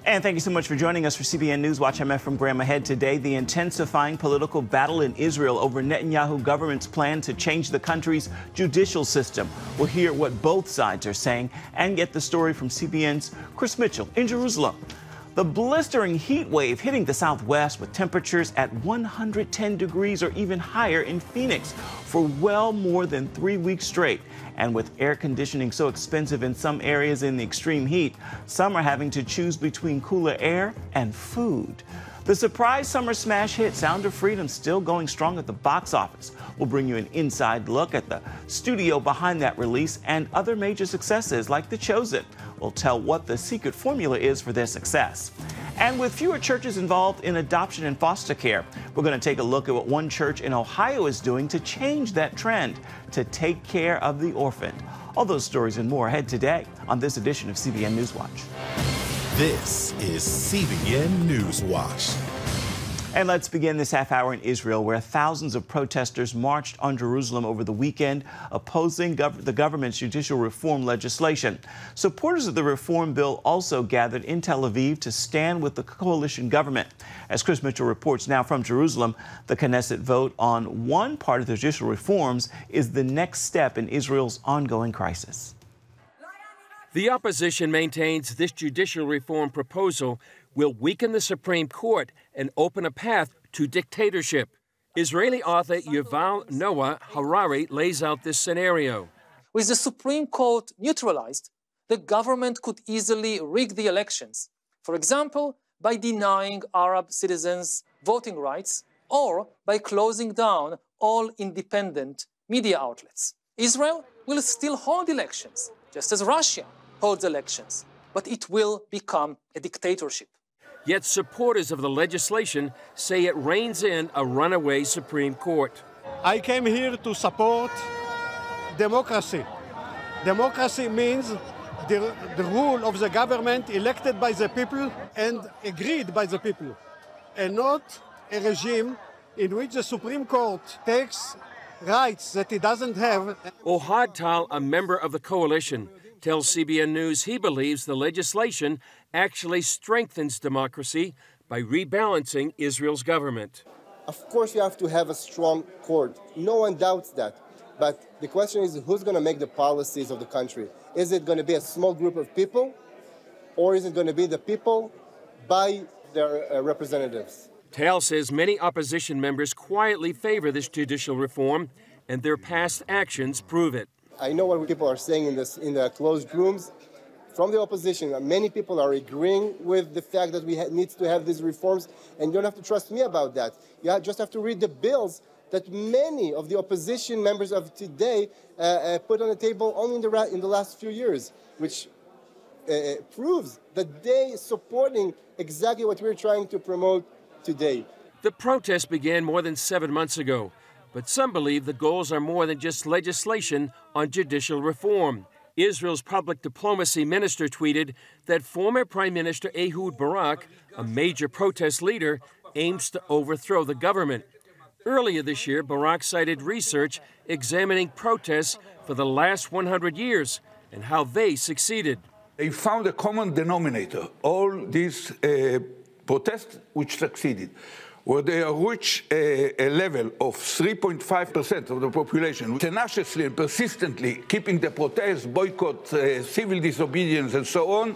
And thank you so much for joining us for CBN NewsWatch. I'm Ephraim Graham. Ahead today, the intensifying political battle in Israel over Netanyahu government's plan to change the country's judicial system. We'll hear what both sides are saying and get the story from CBN's Chris Mitchell in Jerusalem. The blistering heat wave hitting the Southwest with temperatures at 110 degrees or even higher in Phoenix for well more than 3 weeks straight. And with air conditioning so expensive in some areas in the extreme heat, some are having to choose between cooler air and food. The surprise summer smash hit Sound of Freedom still going strong at the box office. We'll bring you an inside look at the studio behind that release and other major successes like The Chosen. We'll tell what the secret formula is for their success. And with fewer churches involved in adoption and foster care, we're going to take a look at what one church in Ohio is doing to change that trend, to take care of the orphaned. All those stories and more ahead today on this edition of CBN NewsWatch. This is CBN NewsWatch. And let's begin this half hour in Israel, where thousands of protesters marched on Jerusalem over the weekend, opposing the government's judicial reform legislation. Supporters of the reform bill also gathered in Tel Aviv to stand with the coalition government. As Chris Mitchell reports now from Jerusalem, the Knesset vote on one part of the judicial reforms is the next step in Israel's ongoing crisis. The opposition maintains this judicial reform proposal will weaken the Supreme Court and open a path to dictatorship. Israeli author Yuval Noah Harari lays out this scenario. With the Supreme Court neutralized, the government could easily rig the elections. For example, by denying Arab citizens voting rights or by closing down all independent media outlets. Israel will still hold elections, just as Russia holds elections, but it will become a dictatorship. Yet supporters of the legislation say it reins in a runaway Supreme Court. I came here to support democracy. Democracy means the rule of the government elected by the people and agreed by the people, and not a regime in which the Supreme Court takes rights that it doesn't have. Ohad Tal, a member of the coalition, tells CBN News he believes the legislation actually strengthens democracy by rebalancing Israel's government. Of course, you have to have a strong court. No one doubts that. But the question is, who's going to make the policies of the country? Is it going to be a small group of people, or is it going to be the people by their representatives? Tal says many opposition members quietly favor this judicial reform, and their past actions prove it. I know what people are saying in the closed rooms. From the opposition, many people are agreeing with the fact that we need to have these reforms, and you don't have to trust me about that. You just have to read the bills that many of the opposition members of today put on the table only in the last few years, which proves that they are supporting exactly what we're trying to promote today. The protest began more than 7 months ago, but some believe the goals are more than just legislation on judicial reform. Israel's public diplomacy minister tweeted that former Prime Minister Ehud Barak, a major protest leader, aims to overthrow the government. Earlier this year, Barak cited research examining protests for the last 100 years and how they succeeded. They found a common denominator, all these protests which succeeded, where they reach a level of 3.5% of the population, tenaciously and persistently keeping the protests, boycott, civil disobedience, and so on.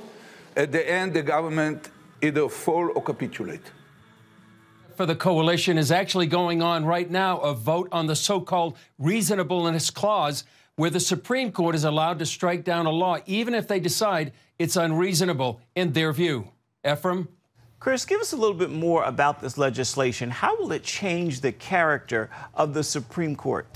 At the end, the government either fall or capitulate. For the coalition is actually going on right now, a vote on the so-called reasonableness clause, where the Supreme Court is allowed to strike down a law, even if they decide it's unreasonable in their view. Ephraim? Chris, give us a little bit more about this legislation. How will it change the character of the Supreme Court?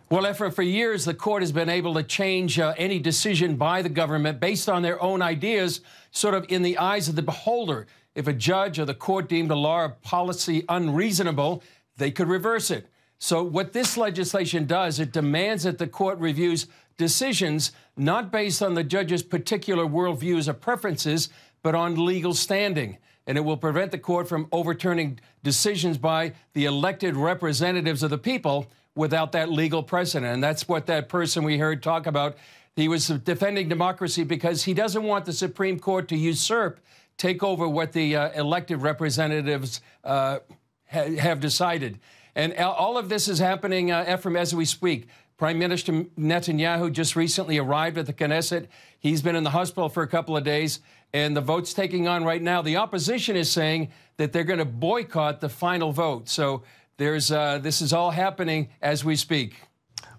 Well, Ephraim, for years, the court has been able to change any decision by the government based on their own ideas, sort of in the eyes of the beholder. If a judge or the court deemed a law or policy unreasonable, they could reverse it. So what this legislation does, it demands that the court reviews decisions not based on the judge's particular worldviews or preferences, but on legal standing. And it will prevent the court from overturning decisions by the elected representatives of the people without that legal precedent. And that's what that person we heard talk about He was defending democracy because he doesn't want the Supreme Court to take over what the elected representatives have decided. And all of this is happening, Ephraim, as we speak. Prime Minister Netanyahu just recently arrived at the Knesset. He's been in the hospital for a couple of days, and the vote's taking on right now. The opposition is saying that they're going to boycott the final vote. So this is all happening as we speak.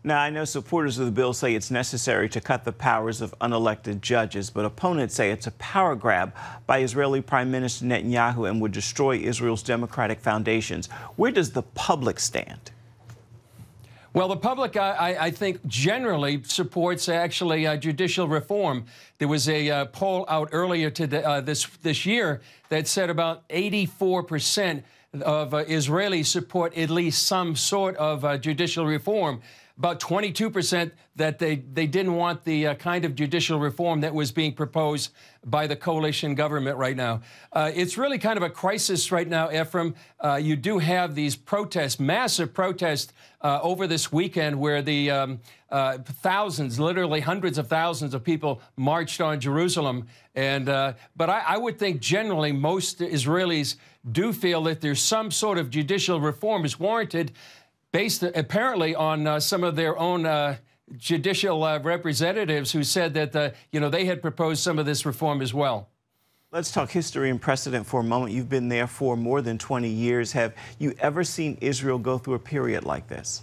Now, I know supporters of the bill say it's necessary to cut the powers of unelected judges, but opponents say it's a power grab by Israeli Prime Minister Netanyahu and would destroy Israel's democratic foundations. Where does the public stand? Well, the public, I think, generally supports actually judicial reform. There was a poll out earlier today, this year that said about 84% of Israelis support at least some sort of judicial reform. About 22% that they didn't want the kind of judicial reform that was being proposed by the coalition government right now. It's really kind of a crisis right now, Ephraim. You do have these protests, massive protests over this weekend where the thousands, literally hundreds of thousands of people marched on Jerusalem. And but I would think generally most Israelis do feel that there's some sort of judicial reform is warranted, based apparently on some of their own judicial representatives who said that, they had proposed some of this reform as well. Let's talk history and precedent for a moment. You've been there for more than 20 years. Have you ever seen Israel go through a period like this?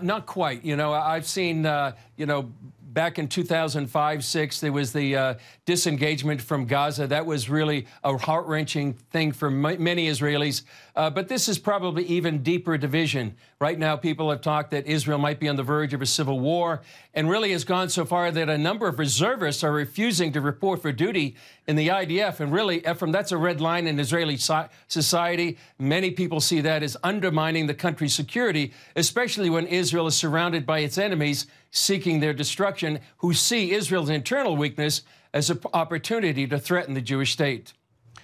Not quite. I've seen, back in 2005-06, there was the disengagement from Gaza. That was really a heart-wrenching thing for many Israelis. But this is probably even deeper division. Right now, people have talked that Israel might be on the verge of a civil war, and really has gone so far that a number of reservists are refusing to report for duty in the IDF. And really, Ephraim, that's a red line in Israeli society. Many people see that as undermining the country's security, especially when Israel is surrounded by its enemies seeking their destruction, who see Israel's internal weakness as an opportunity to threaten the Jewish state.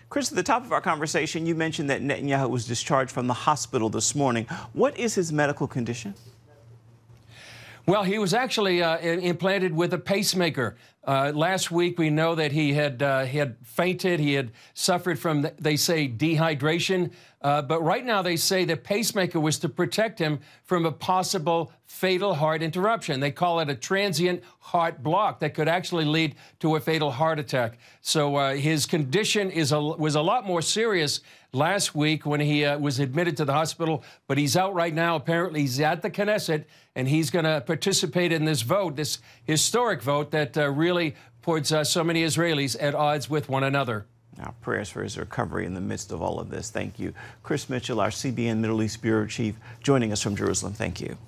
Chris, at the top of our conversation, you mentioned that Netanyahu was discharged from the hospital this morning. What is his medical condition? Well, he was actually implanted with a pacemaker. Last week, we know that he had fainted. He had suffered from, they say, dehydration. But right now, they say the pacemaker was to protect him from a possible fatal heart interruption. They call it a transient heart block that could actually lead to a fatal heart attack. So his condition was a lot more serious last week when he was admitted to the hospital. But he's out right now. Apparently, he's at the Knesset, and he's going to participate in this vote, this historic vote that really puts so many Israelis at odds with one another. Our prayers for his recovery in the midst of all of this. Thank you. Chris Mitchell, our CBN Middle East Bureau Chief, joining us from Jerusalem. Thank you.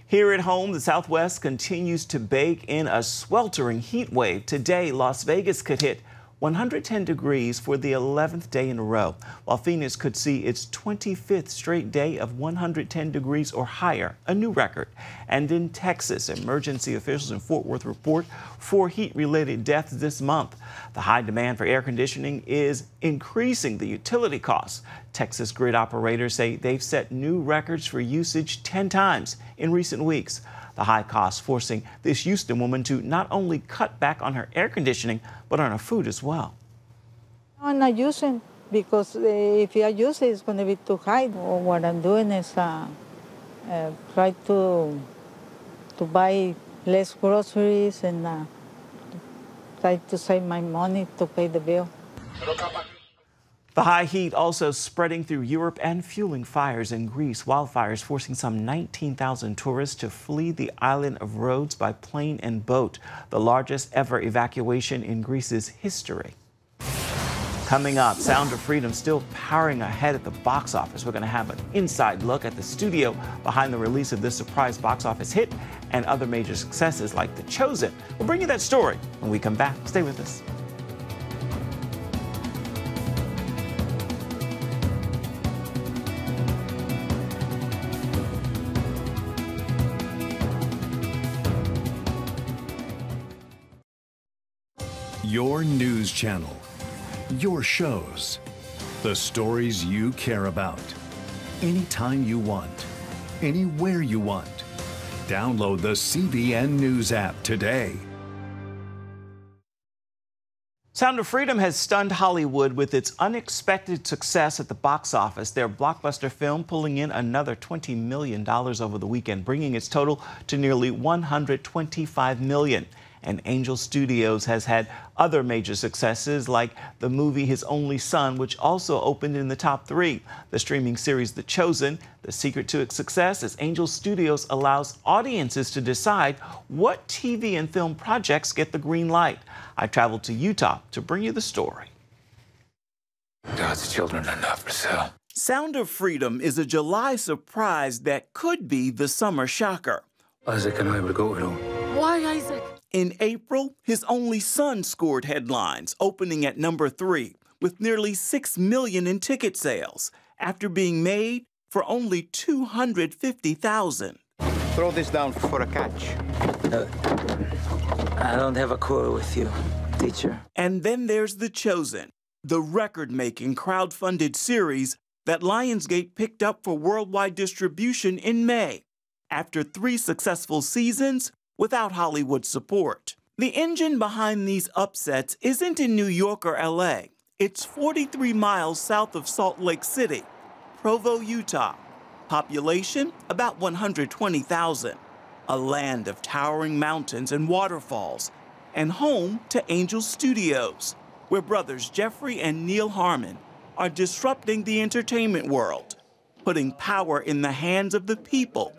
Here at home, the Southwest continues to bake in a sweltering heat wave. Today, Las Vegas could hit 110 degrees for the 11th day in a row, while Phoenix could see its 25th straight day of 110 degrees or higher, a new record. And in Texas, emergency officials in Fort Worth report 4 heat-related deaths this month. The high demand for air conditioning is increasing the utility costs. Texas grid operators say they've set new records for usage 10 times in recent weeks. The high cost forcing this Houston woman to not only cut back on her air conditioning, but on her food as well. I'm not using because if I use it, it's going to be too high. What I'm doing is try to buy less groceries and try to save my money to pay the bill. The high heat also spreading through Europe and fueling fires in Greece. Wildfires forcing some 19,000 tourists to flee the island of Rhodes by plane and boat, the largest ever evacuation in Greece's history. Coming up, Sound of Freedom still powering ahead at the box office. We're going to have an inside look at the studio behind the release of this surprise box office hit and other major successes like The Chosen. We'll bring you that story when we come back. Stay with us. Your news channel, your shows, the stories you care about. Anytime you want, anywhere you want. Download the CBN News app today. Sound of Freedom has stunned Hollywood with its unexpected success at the box office. Their blockbuster film pulling in another $20 million over the weekend, bringing its total to nearly $125 million. And Angel Studios has had other major successes like the movie His Only Son, which also opened in the top 3. The streaming series The Chosen, the secret to its success is Angel Studios allows audiences to decide what TV and film projects get the green light. I traveled to Utah to bring you the story. God's children are not for sale. Sound of Freedom is a July surprise that could be the summer shocker. Isaac and I would go with him. Why, Isaac? In April, His Only Son scored headlines, opening at number 3, with nearly $6 million in ticket sales, after being made for only $250,000. Throw this down for a catch. I don't have a quarrel with you, teacher. And then there's The Chosen, the record-making crowd-funded series that Lionsgate picked up for worldwide distribution in May, after 3 successful seasons without Hollywood support. The engine behind these upsets isn't in New York or LA. It's 43 miles south of Salt Lake City, Provo, Utah. Population, about 120,000. A land of towering mountains and waterfalls, and home to Angel Studios, where brothers Jeffrey and Neil Harmon are disrupting the entertainment world, putting power in the hands of the people.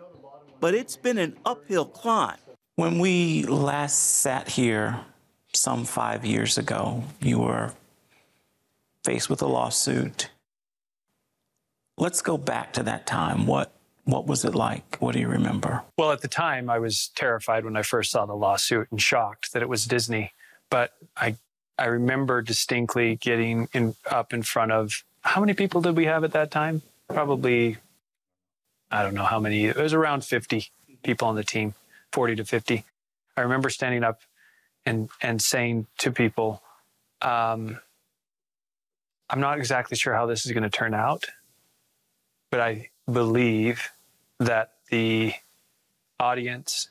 But it's been an uphill climb. When we last sat here some 5 years ago, you were faced with a lawsuit. Let's go back to that time. What was it like? What do you remember? Well, at the time, I was terrified when I first saw the lawsuit and shocked that it was Disney. But I remember distinctly getting up in front of, how many people did we have at that time? Probably, I don't know how many. It was around 50 people on the team. 40 to 50. I remember standing up and saying to people, I'm not exactly sure how this is going to turn out, but I believe that the audience,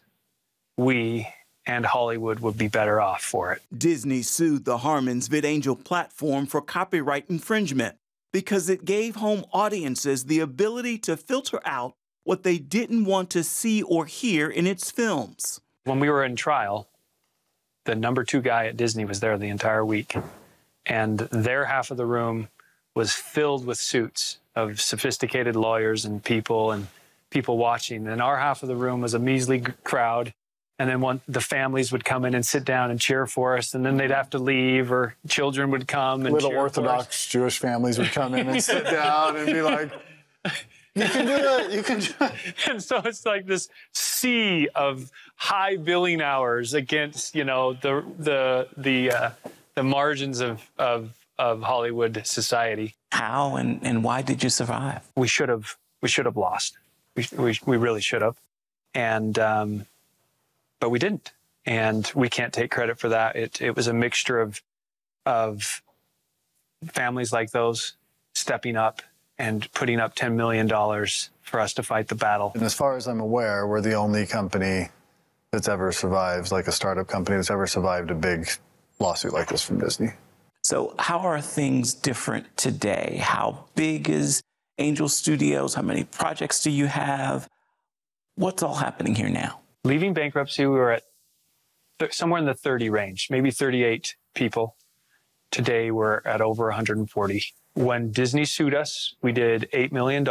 we, and Hollywood would be better off for it. Disney sued the Harmon's VidAngel platform for copyright infringement because it gave home audiences the ability to filter out what they didn't want to see or hear in its films. When we were in trial, the number 2 guy at Disney was there the entire week, and their half of the room was filled with suits of sophisticated lawyers and people watching, and our half of the room was a measly crowd. And then the families would come in and sit down and cheer for us, and then they'd have to leave, or children would come and little cheer Orthodox Jewish families would come in and sit down and be like, you can do it, you can do it. And so it's like this sea of high billing hours against, you know, the margins of Hollywood society. How and why did you survive? We should have lost. We really should have, and but we didn't, and we can't take credit for that. It was a mixture of families like those stepping up and putting up $10 million for us to fight the battle. And as far as I'm aware, we're the only company that's ever survived, like a startup company that's ever survived a big lawsuit like this from Disney. So how are things different today? How big is Angel Studios? How many projects do you have? What's all happening here now? Leaving bankruptcy, we were at somewhere in the 30 range, maybe 38 people. Today, we're at over 140. When Disney sued us, we did $8 million.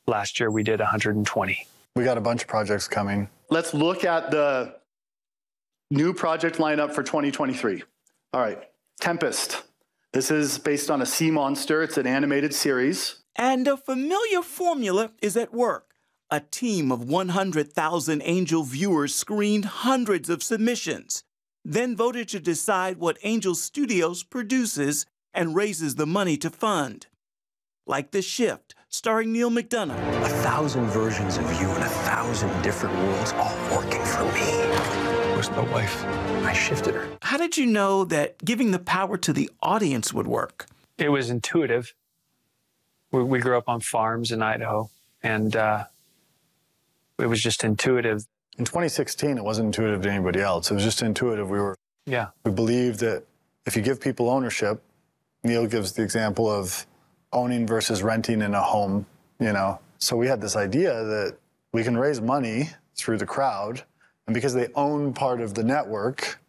Last year, we did 120. We got a bunch of projects coming. Let's look at the new project lineup for 2023. All right, Tempest. This is based on a sea monster. It's an animated series. And a familiar formula is at work. A team of 100,000 Angel viewers screened hundreds of submissions, then voted to decide what Angel Studios produces and raises the money to fund. Like The Shift, starring Neil McDonough. 1,000 versions of you in 1,000 different worlds, all working for me. Where's my wife? I shifted her. How did you know that giving the power to the audience would work? It was intuitive. We grew up on farms in Idaho, and it was just intuitive. In 2016, it wasn't intuitive to anybody else. It was just intuitive. We believed that if you give people ownership, Neil gives the example of owning versus renting in a home, you know. So we had this idea that we can raise money through the crowd, and because they own part of the network,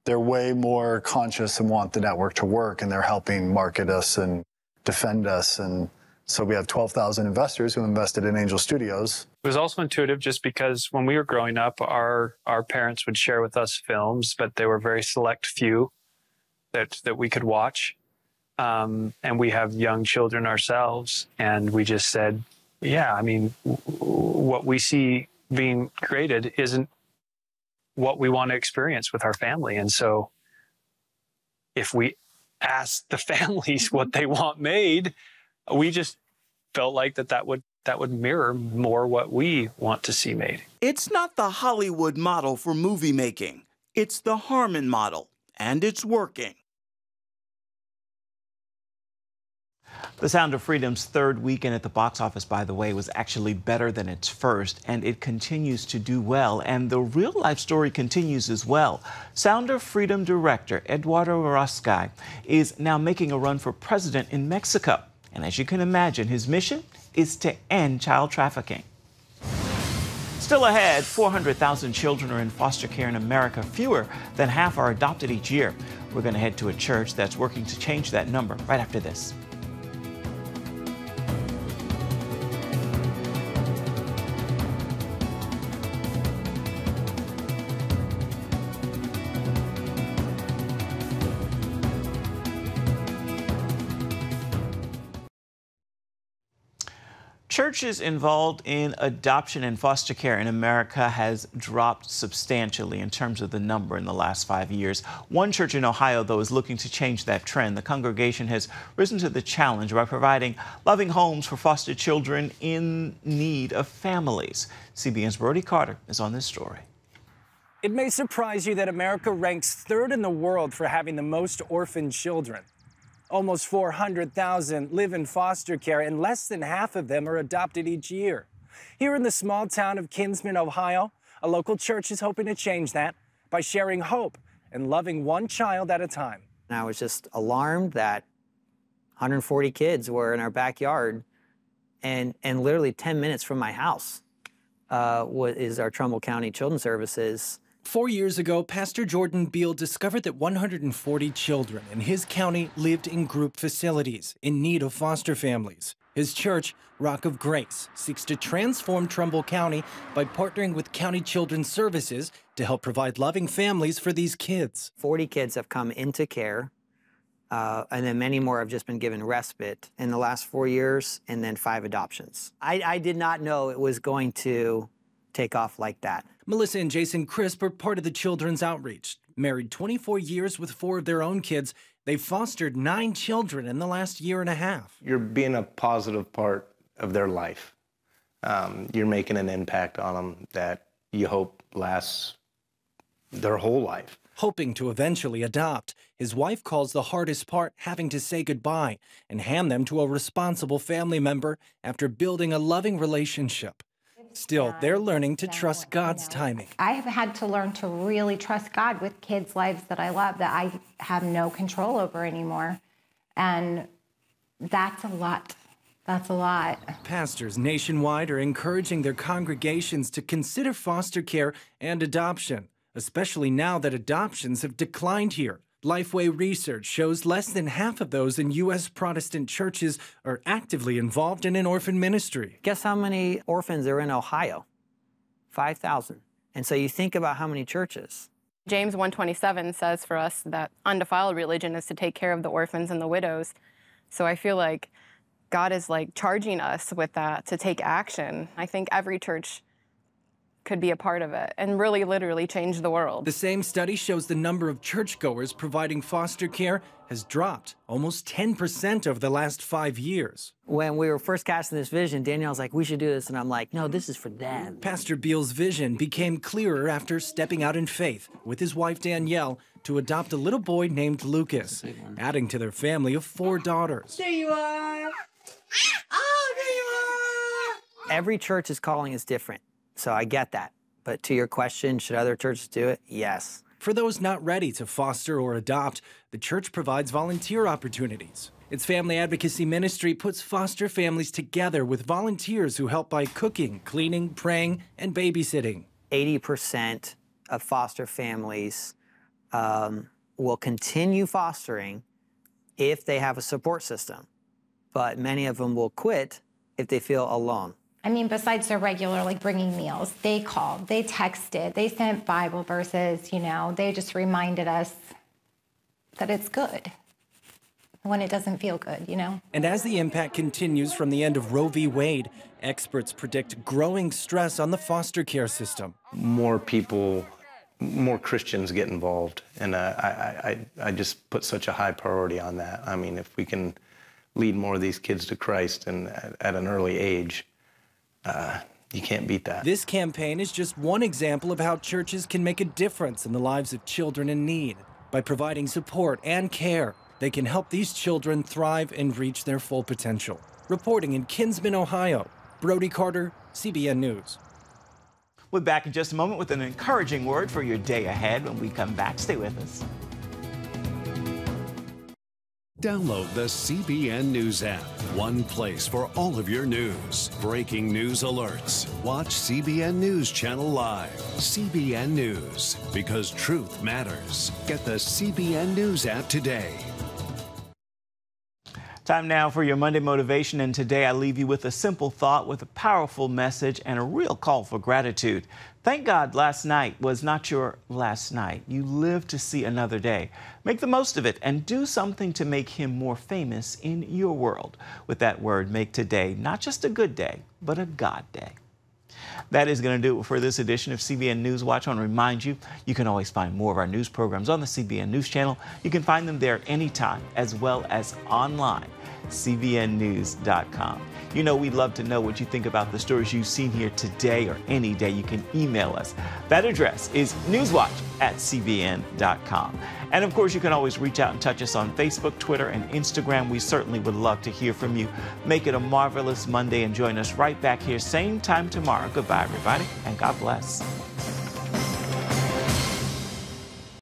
they're way more conscious and want the network to work, and they're helping market us and defend us. And so we have 12,000 investors who invested in Angel Studios. It was also intuitive just because when we were growing up, our parents would share with us films, but they were very select few that we could watch. And we have young children ourselves, and we just said, yeah, I mean, what we see being created isn't what we want to experience with our family. And so if we ask the families what they want made, we just felt like that would mirror more what we want to see made. It's not the Hollywood model for movie making. It's the Harmon model, and it's working. The Sound of Freedom's third weekend at the box office, by the way, was actually better than its first, and it continues to do well. And the real-life story continues as well. Sound of Freedom director Eduardo Orozco is now making a run for president in Mexico. And as you can imagine, his mission is to end child trafficking. Still ahead, 400,000 children are in foster care in America. Fewer than half are adopted each year. We're going to head to a church that's working to change that number right after this. Churches involved in adoption and foster care in America has dropped substantially in terms of the number in the last 5 years. One church in Ohio, though, is looking to change that trend. The congregation has risen to the challenge by providing loving homes for foster children in need of families. CBN's Brody Carter is on this story. It may surprise you that America ranks third in the world for having the most orphan children. Almost 400,000 live in foster care, and less than half of them are adopted each year. Here in the small town of Kinsman, Ohio, a local church is hoping to change that by sharing hope and loving one child at a time. I was just alarmed that 140 kids were in our backyard, and literally 10 minutes from my house is our Trumbull County Children's Services. 4 years ago, Pastor Jordan Beal discovered that 140 children in his county lived in group facilities in need of foster families. His church, Rock of Grace, seeks to transform Trumbull County by partnering with County Children's Services to help provide loving families for these kids. 40 kids have come into care, and then many more have just been given respite in the last 4 years, and then 5 adoptions. I did not know it was going to take off like that. Melissa and Jason Crisp are part of the Children's Outreach. Married 24 years with 4 of their own kids, they've fostered 9 children in the last year and a half. You're being a positive part of their life. You're making an impact on them that you hope lasts their whole life. Hoping to eventually adopt, his wife calls the hardest part having to say goodbye and hand them to a responsible family member after building a loving relationship. Still, they're learning to trust God's timing. I have had to learn to really trust God with kids' lives that I love, that I have no control over anymore. And that's a lot. That's a lot. Pastors nationwide are encouraging their congregations to consider foster care and adoption, especially now that adoptions have declined here. Lifeway research shows less than half of those in U.S. Protestant churches are actively involved in an orphan ministry. Guess how many orphans are in Ohio? 5,000. And so you think about how many churches. James 1:27 says for us that undefiled religion is to take care of the orphans and the widows. So I feel like God is charging us with that to take action. I think every church could be a part of it and really literally change the world. The same study shows the number of churchgoers providing foster care has dropped almost 10% over the last 5 years. When we were first casting this vision, Danielle's like, we should do this. And I'm like, no, this is for them. Pastor Beal's vision became clearer after stepping out in faith with his wife Danielle to adopt a little boy named Lucas, adding to their family of 4 daughters. There you are. Oh, there you are. Every church's calling is different. So I get that. But to your question, should other churches do it? Yes. For those not ready to foster or adopt, the church provides volunteer opportunities. Its family advocacy ministry puts foster families together with volunteers who help by cooking, cleaning, praying, and babysitting. 80% of foster families will continue fostering if they have a support system, but many of them will quit if they feel alone. I mean, besides their regular, like, bringing meals, they called, they texted, they sent Bible verses, you know, they just reminded us that it's good when it doesn't feel good, you know? And as the impact continues from the end of Roe v. Wade, experts predict growing stress on the foster care system. More people, more Christians get involved, and I just put such a high priority on that. I mean, if we can lead more of these kids to Christ and at an early age, you can't beat that. This campaign is just one example of how churches can make a difference in the lives of children in need. By providing support and care, they can help these children thrive and reach their full potential. Reporting in Kinsman, Ohio, Brody Carter, CBN News. We're back in just a moment with an encouraging word for your day ahead. When we come back, stay with us. Download the CBN News app. One place for all of your news. Breaking news alerts. Watch CBN News Channel Live. CBN News, because truth matters. Get the CBN News app today. Time now for your Monday motivation, and today I leave you with a simple thought with a powerful message and a real call for gratitude. Thank God last night was not your last night. You live to see another day. Make the most of it and do something to make Him more famous in your world. With that word, make today not just a good day, but a God day. That is going to do it for this edition of CBN NewsWatch. I want to remind you, you can always find more of our news programs on the CBN News channel. You can find them there anytime, as well as online, cbnnews.com. You know, we'd love to know what you think about the stories you've seen here today or any day. You can email us. That address is newswatch@cbn.com. And of course, you can always reach out and touch us on Facebook, Twitter, and Instagram. We certainly would love to hear from you. Make it a marvelous Monday and join us right back here, same time tomorrow. Goodbye, everybody, and God bless.